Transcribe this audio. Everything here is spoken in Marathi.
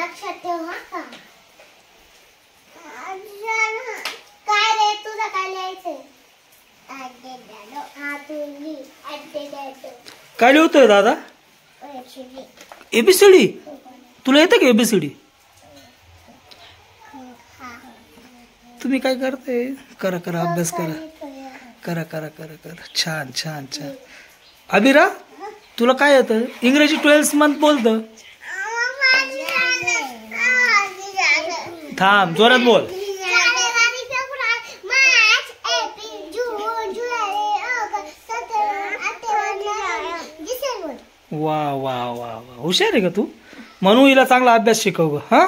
लक्षात ठेव हा का. काय रे तुझं काय लिहायचंय. काय लिहितोय दादा. एबीसीडी. तुला येतं का एबीसीडी. तुम्ही काय करते. करा करा अभ्यास करा. करा करा करा करा. छान छान छान. अभिरा तुला काय येतं. इंग्रजी 12th मंथ बोलतं. थांब जोरात बोल. वा वा वा वा हुशार आहे का तू. म्हणून हिला चांगला अभ्यास शिकव ग. हा